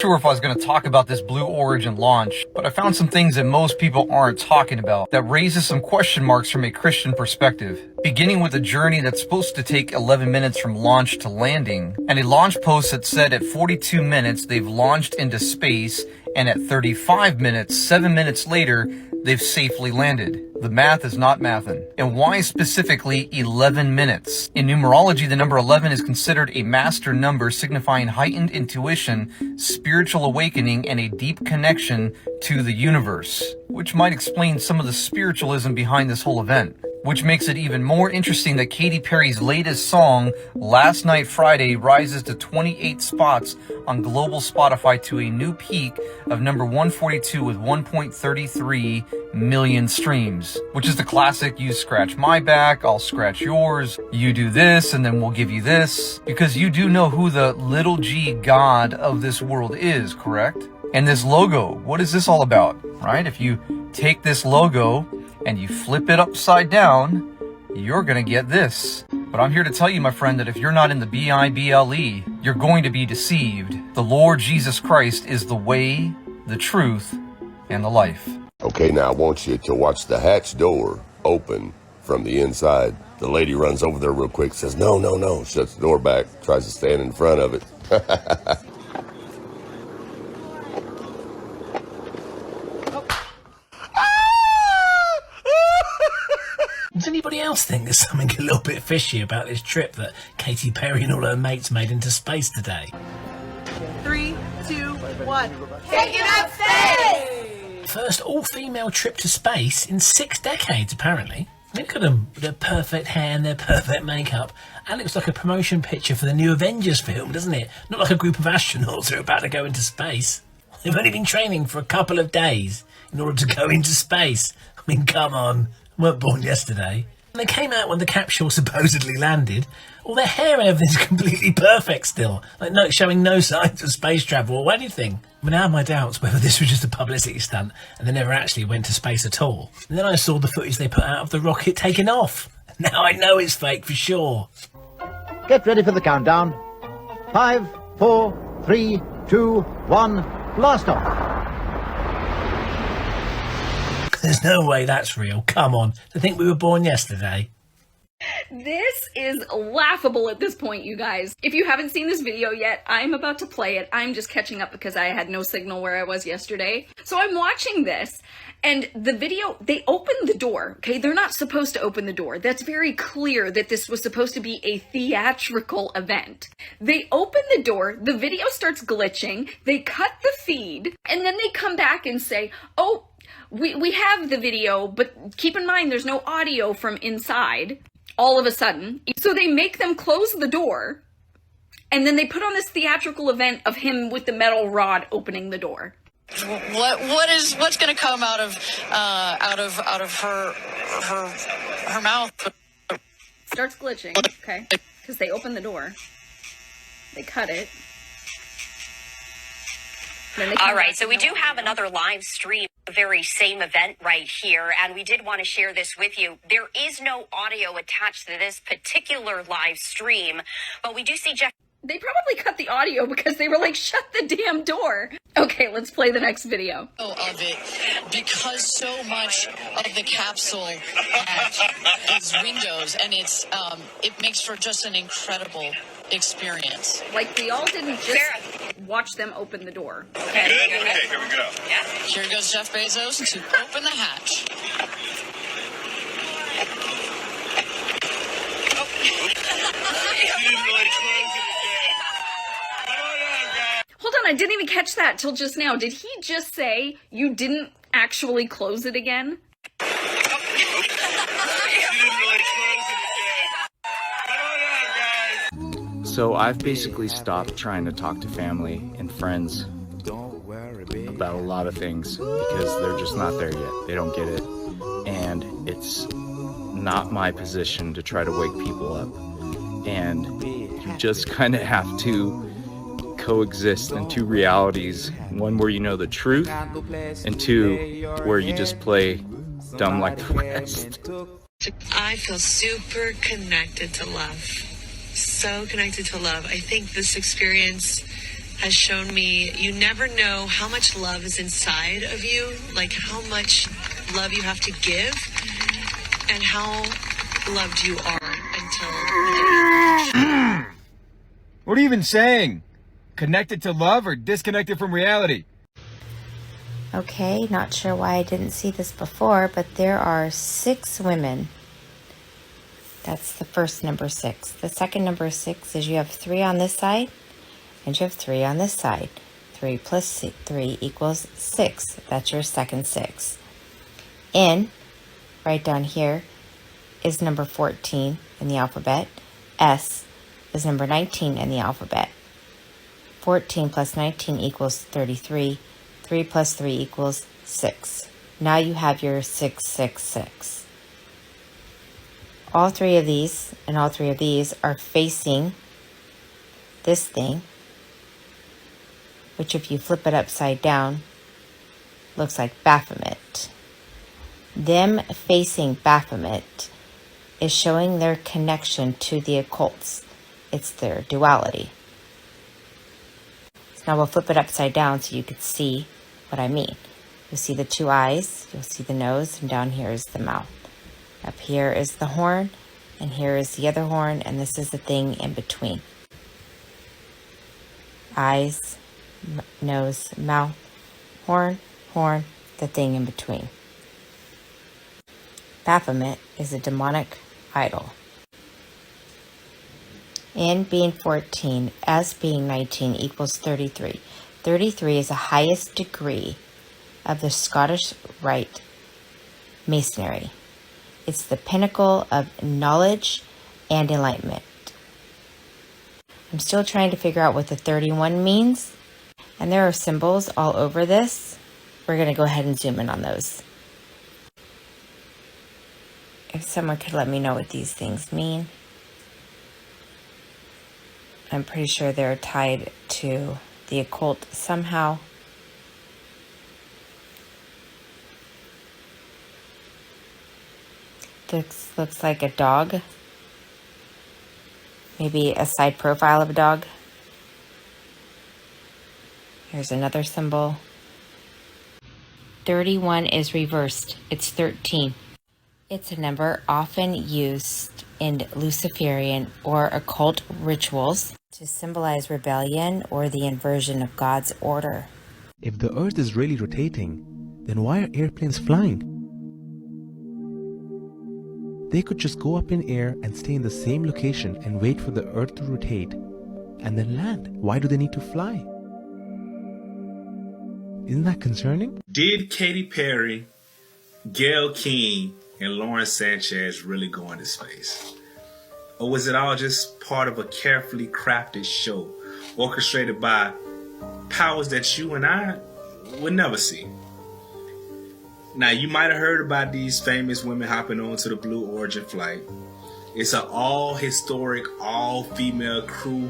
Sure if I was going to talk about this Blue Origin launch, but I found some things that most people aren't talking about that raises some question marks from a Christian perspective. Beginning with a journey that's supposed to take 11 minutes from launch to landing, and a launch post that said at 42 minutes they've launched into space, and at 35 minutes, 7 minutes later, they've safely landed. The math is not mathin'. And why specifically 11 minutes? In numerology, the number 11 is considered a master number signifying heightened intuition, spiritual awakening, and a deep connection to the universe, which might explain some of the spiritualism behind this whole event. Which makes it even more interesting that Katy Perry's latest song, Last Night Friday, rises to 28 spots on global Spotify to a new peak of number 142 with 1.33 million streams. Which is the classic, you scratch my back, I'll scratch yours, you do this, and then we'll give you this. Because you do know who the little g God of this world is, correct? And this logo, what is this all about, right? If you take this logo and you flip it upside down, you're gonna get this. But I'm here to tell you, my friend, that if you're not in the Bible, you're going to be deceived. The Lord Jesus Christ is the way, the truth, and the life. Okay, now I want you to watch the hatch door open from the inside. The lady runs over there real quick, says, no, no, no, shuts the door back, tries to stand in front of it. Does anybody else think there's something a little bit fishy about this trip that Katy Perry and all her mates made into space today? 3, 2, 1. Taking up space! First all-female trip to space in 6 decades, apparently. Look at them, with their perfect hair and their perfect makeup. That looks like a promotion picture for the new Avengers film, doesn't it? Not like a group of astronauts who are about to go into space. They've only been training for a couple of days in order to go into space. I mean, come on. Weren't born yesterday. And they came out when the capsule supposedly landed. All their hair and everything's completely perfect still. Like showing no signs of space travel or anything. But now I have my doubts whether this was just a publicity stunt and they never actually went to space at all. And then I saw the footage they put out of the rocket taking off. Now I know it's fake for sure. Get ready for the countdown. 5, 4, 3, 2, 1, blast off. There's no way that's real. Come on. To think we were born yesterday. This is laughable at this point, you guys. If you haven't seen this video yet, I'm about to play it. I'm just catching up because I had no signal where I was yesterday. So I'm watching this, and the video, they open the door, okay? They're not supposed to open the door. That's very clear that this was supposed to be a theatrical event. They open the door, the video starts glitching, they cut the feed, and then they come back and say, oh, we have the video, but keep in mind there's no audio from inside, all of a sudden. So they make them close the door, and then they put on this theatrical event of him with the metal rod opening the door. What's going to come out of her mouth? Starts glitching, okay? Because they open the door. They cut it. All right, so we do have another live stream, the very same event right here, and we did want to share this with you. There is no audio attached to this particular live stream, but we do see Jeff. They probably cut the audio because they were like, shut the damn door. Okay, let's play the next video. Of it, because so much of the capsule has windows, and it makes for just an incredible experience. Like, we all didn't just watch them open the door. Okay, okay, here we go. Yeah. Here goes Jeff Bezos to open the hatch. Hold on, I didn't even catch that till just now. Did he just say you didn't actually close it again? So I've basically stopped trying to talk to family and friends about a lot of things because they're just not there yet. They don't get it. And it's not my position to try to wake people up. And you just kind of have to coexist in two realities. One where you know the truth, and two where you just play dumb like the rest. I feel super connected to love. So connected to love. I think this experience has shown me you never know how much love is inside of you, like how much love you have to give, and how loved you are until the day. What are you even saying? Connected to love or disconnected from reality? Okay, not sure why I didn't see this before, but there are 6 women. That's the first number 6. The second number 6 is you have 3 on this side, and you have 3 on this side. 3 plus 3 equals 6. That's your second 6. N, right down here, is number 14 in the alphabet. S is number 19 in the alphabet. 14 plus 19 equals 33. 3 plus 3 equals 6. Now you have your 666. All 3 of these and all 3 of these are facing this thing, which if you flip it upside down, looks like Baphomet. Them facing Baphomet is showing their connection to the occults. It's their duality. So now we'll flip it upside down so you can see what I mean. You'll see the 2 eyes, you'll see the nose, and down here is the mouth. Up here is the horn, and here is the other horn, and this is the thing in between. Eyes, nose, mouth, horn, horn, the thing in between. Baphomet is a demonic idol. N being 14, S being 19 equals 33. 33 is the highest degree of the Scottish Rite Masonry. It's the pinnacle of knowledge and enlightenment. I'm still trying to figure out what the 31 means, and there are symbols all over this. We're going to go ahead and zoom in on those. If someone could let me know what these things mean. I'm pretty sure they're tied to the occult somehow. This looks like a dog. Maybe a side profile of a dog. Here's another symbol. 31 is reversed. It's 13. It's a number often used in Luciferian or occult rituals to symbolize rebellion or the inversion of God's order. If the Earth is really rotating, then why are airplanes flying? They could just go up in air and stay in the same location and wait for the Earth to rotate and then land. Why do they need to fly? Isn't that concerning? Did Katy Perry, Gayle King, and Lauren Sanchez really go into space? Or was it all just part of a carefully crafted show orchestrated by powers that you and I would never see? Now, you might have heard about these famous women hopping onto the Blue Origin flight. It's an all-historic, all-female crew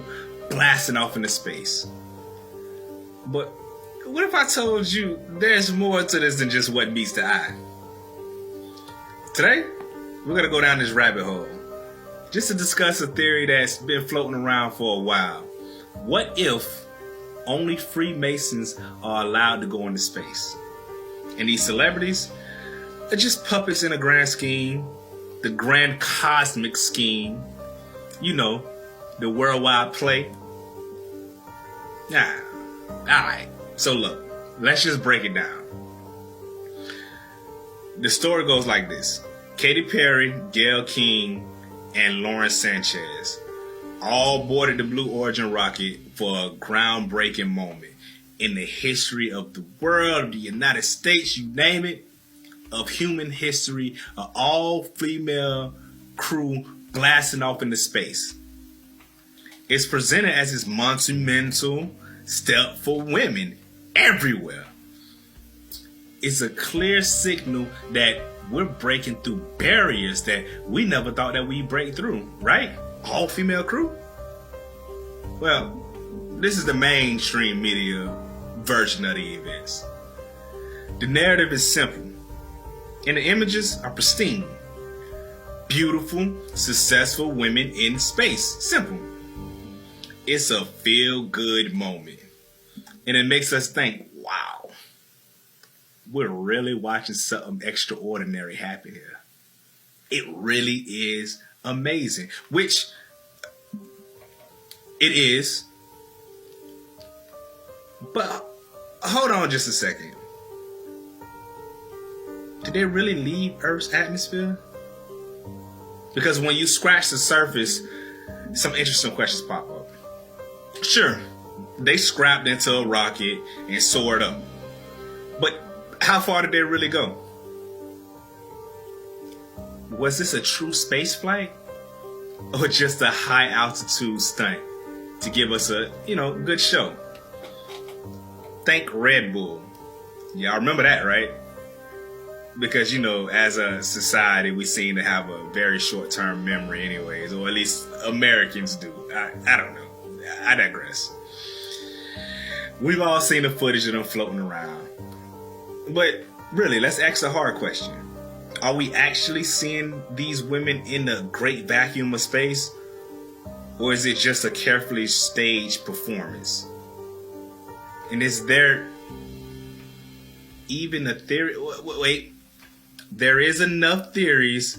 blasting off into space. But what if I told you there's more to this than just what meets the eye? Today, we're going to go down this rabbit hole just to discuss a theory that's been floating around for a while. What if only Freemasons are allowed to go into space? And these celebrities are just puppets in a grand scheme, the grand cosmic scheme, you know, the worldwide play. Nah, alright, so look, let's just break it down. The story goes like this. Katy Perry, Gayle King, and Lauren Sanchez all boarded the Blue Origin rocket for a groundbreaking moment in the history of the world, of the United States, you name it, of human history, an all-female crew blasting off into space. It's presented as this monumental step for women everywhere. It's a clear signal that we're breaking through barriers that we never thought that we'd break through, right? All-female crew? Well, this is the mainstream media version of the events. The narrative is simple, and the images are pristine. Beautiful, successful women in space. Simple. It's a feel-good moment. And it makes us think, wow, we're really watching something extraordinary happen here. It really is amazing, which it is. But hold on just a second. Did they really leave Earth's atmosphere? Because when you scratch the surface, some interesting questions pop up. Sure, they scrapped into a rocket and soared up. But how far did they really go? Was this a true space flight? Or just a high altitude stunt to give us a, good show? Think Red Bull. Y'all remember that, right? Because, as a society, we seem to have a very short-term memory anyways, or at least Americans do. I don't know. I digress. We've all seen the footage of them floating around. But really, let's ask a hard question. Are we actually seeing these women in the great vacuum of space? Or is it just a carefully staged performance? And is there even a theory? Wait. There is enough theories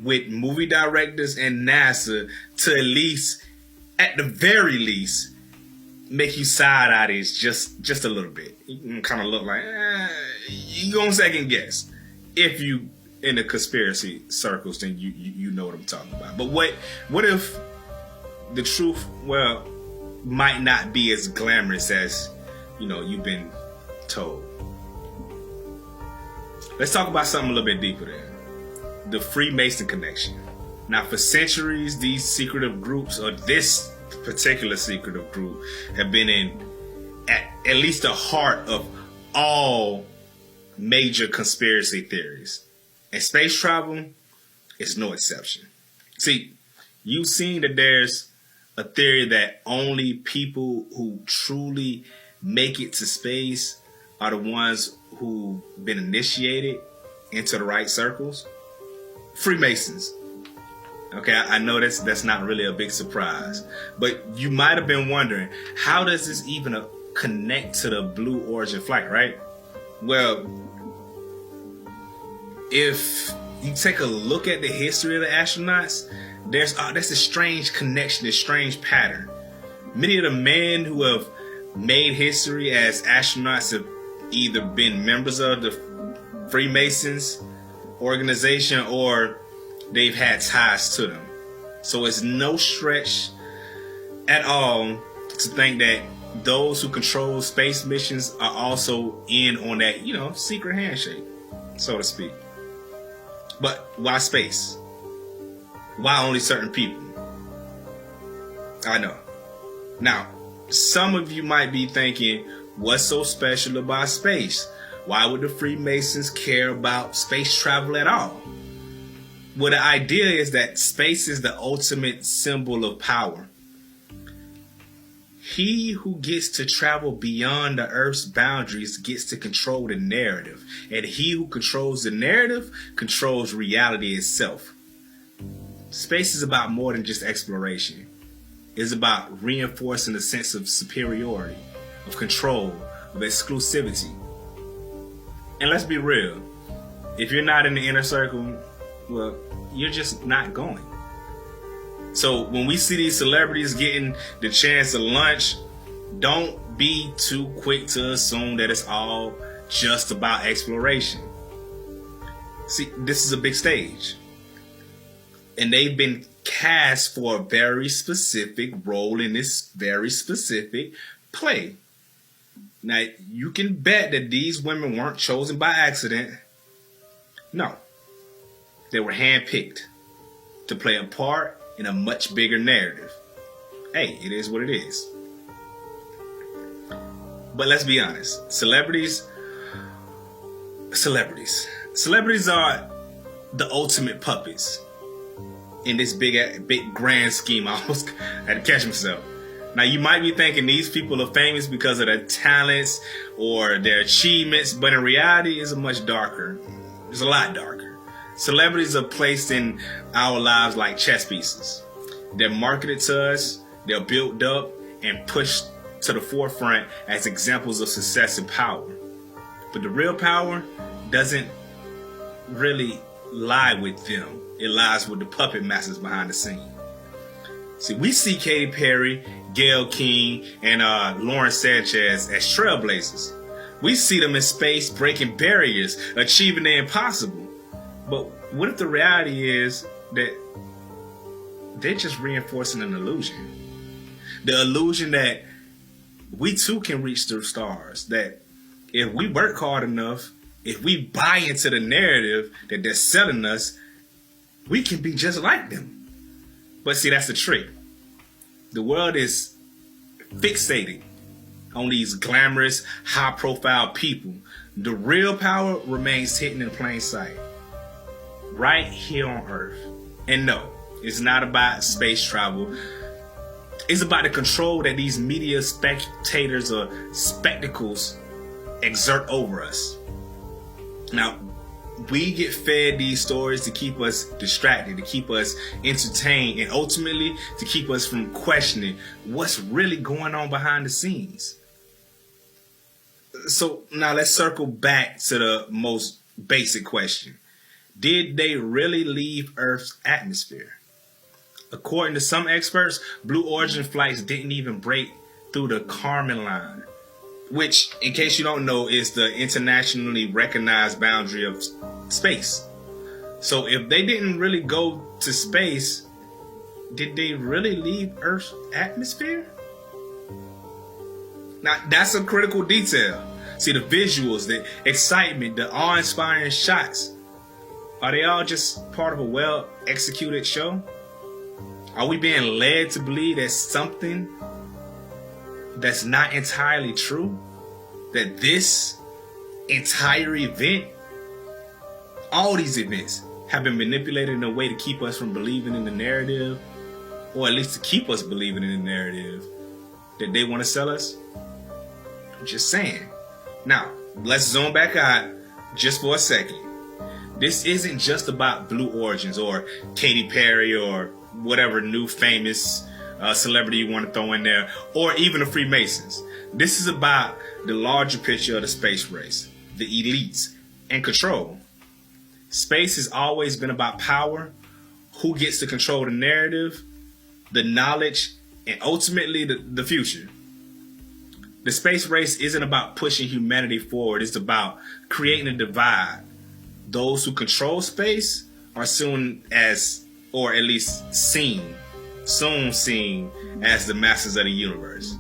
with movie directors and NASA to at the very least, make you side-eye this just a little bit. You can kind of look like, you gonna second guess. If you in the conspiracy circles, then you know what I'm talking about. But what if the truth, might not be as glamorous as, you've been told? Let's talk about something a little bit deeper there. The Freemason connection. Now, for centuries, these secretive groups, or this particular secretive group, have been at least the heart of all major conspiracy theories. And space travel is no exception. See, you've seen that there's a theory that only people who truly make it to space are the ones who've been initiated into the right circles. Freemasons. Okay, I know that's not really a big surprise, but you might have been wondering, how does this even connect to the Blue Origin flight, right? Well, if you take a look at the history of the astronauts, there's a strange connection, this strange pattern. Many of the men who have made history as astronauts have either been members of the Freemasons organization or they've had ties to them. So it's no stretch at all to think that those who control space missions are also in on that, secret handshake, so to speak. But why space? Why only certain people? I know. Now, some of you might be thinking, what's so special about space? Why would the Freemasons care about space travel at all? Well, the idea is that space is the ultimate symbol of power. He who gets to travel beyond the Earth's boundaries gets to control the narrative. And he who controls the narrative controls reality itself. Space is about more than just exploration. It's about reinforcing a sense of superiority, of control, of exclusivity. And let's be real. If you're not in the inner circle, well, you're just not going. So when we see these celebrities getting the chance to lunch, don't be too quick to assume that it's all just about exploration. See, this is a big stage. And they've been cast for a very specific role in this very specific play. Now, you can bet that these women weren't chosen by accident. No. They were handpicked to play a part in a much bigger narrative. Hey, it is what it is. But let's be honest. Celebrities are the ultimate puppets in this big grand scheme. I almost had to catch myself. Now, you might be thinking these people are famous because of their talents or their achievements, but in reality, it's much darker. It's a lot darker. Celebrities are placed in our lives like chess pieces. They're marketed to us, they're built up and pushed to the forefront as examples of success and power. But the real power doesn't really lie with them. It lies with the puppet masters behind the scene. See, we see Katy Perry, Gayle King, and Lauren Sanchez as trailblazers. We see them in space breaking barriers, achieving the impossible. But what if the reality is that they're just reinforcing an illusion? The illusion that we too can reach the stars, that if we work hard enough, if we buy into the narrative that they're selling us, we can be just like them. But see, that's the trick. The world is fixated on these glamorous, high-profile people. The real power remains hidden in plain sight, right here on Earth. And no, it's not about space travel. It's about the control that these media spectators or spectacles exert over us. Now, we get fed these stories to keep us distracted, to keep us entertained, and ultimately to keep us from questioning what's really going on behind the scenes. So now let's circle back to the most basic question. Did they really leave Earth's atmosphere? According to some experts, Blue Origin flights didn't even break through the Kármán line, which, in case you don't know, is the internationally recognized boundary of space. So if they didn't really go to space, did they really leave Earth's atmosphere? Now, that's a critical detail. See, the visuals, the excitement, the awe-inspiring shots, are they all just part of a well-executed show? Are we being led to believe that something that's not entirely true? That this entire event, all these events, have been manipulated in a way to keep us from believing in the narrative, or at least to keep us believing in the narrative that they want to sell us? I'm just saying. Now, let's zoom back out just for a second. This isn't just about Blue Origins or Katy Perry or whatever new famous celebrity you want to throw in there, or even the Freemasons. This is about the larger picture of the space race, the elites, and control. Space has always been about power, who gets to control the narrative, the knowledge, and ultimately the future. The space race isn't about pushing humanity forward. It's about creating a divide. Those who control space are soon as, or at least soon seen as the masters of the universe.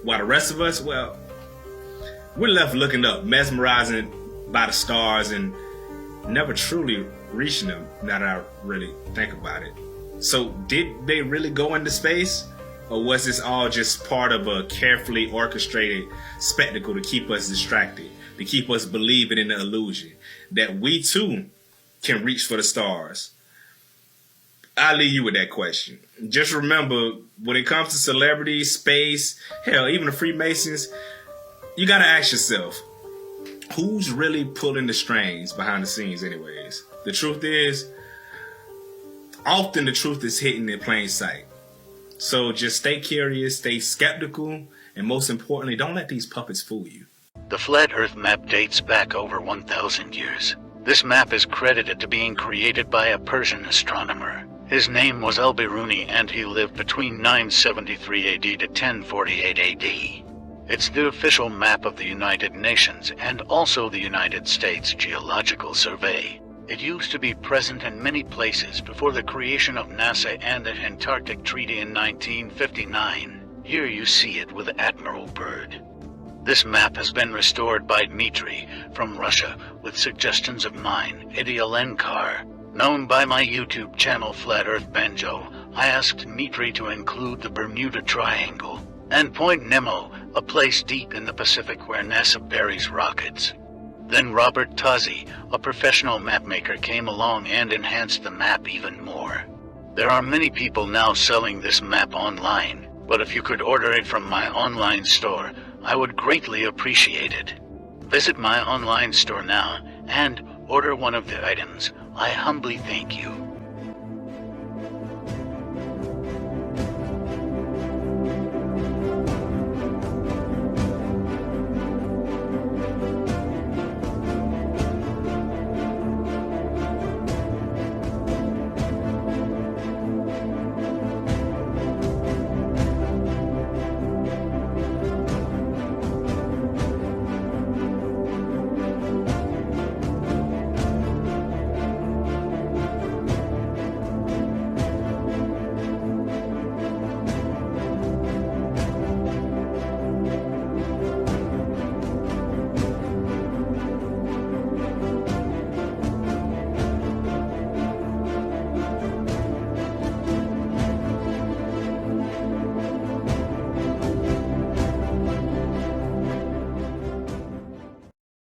While the rest of us, well, we're left looking up, mesmerizing by the stars and never truly reaching them, now that I really think about it. So did they really go into space? Or was this all just part of a carefully orchestrated spectacle to keep us distracted, to keep us believing in the illusion that we too can reach for the stars? I'll leave you with that question. Just remember, when it comes to celebrities, space, hell, even the Freemasons, you gotta ask yourself, who's really pulling the strings behind the scenes anyways? The truth is, often the truth is hidden in plain sight. So just stay curious, stay skeptical, and most importantly, don't let these puppets fool you. The Flat Earth map dates back over 1,000 years. This map is credited to being created by a Persian astronomer. His name was Al-Biruni, and he lived between 973 AD to 1048 AD. It's the official map of the United Nations and also the United States Geological Survey. It used to be present in many places before the creation of NASA and the Antarctic Treaty in 1959. Here you see it with Admiral Byrd. This map has been restored by Dmitry from Russia with suggestions of mine, Eddie Alenkar. Known by my YouTube channel Flat Earth Banjo, I asked Dmitry to include the Bermuda Triangle and Point Nemo, a place deep in the Pacific where NASA buries rockets. Then Robert Tozzi, a professional mapmaker, came along and enhanced the map even more. There are many people now selling this map online, but if you could order it from my online store, I would greatly appreciate it. Visit my online store now and order one of the items. I humbly thank you.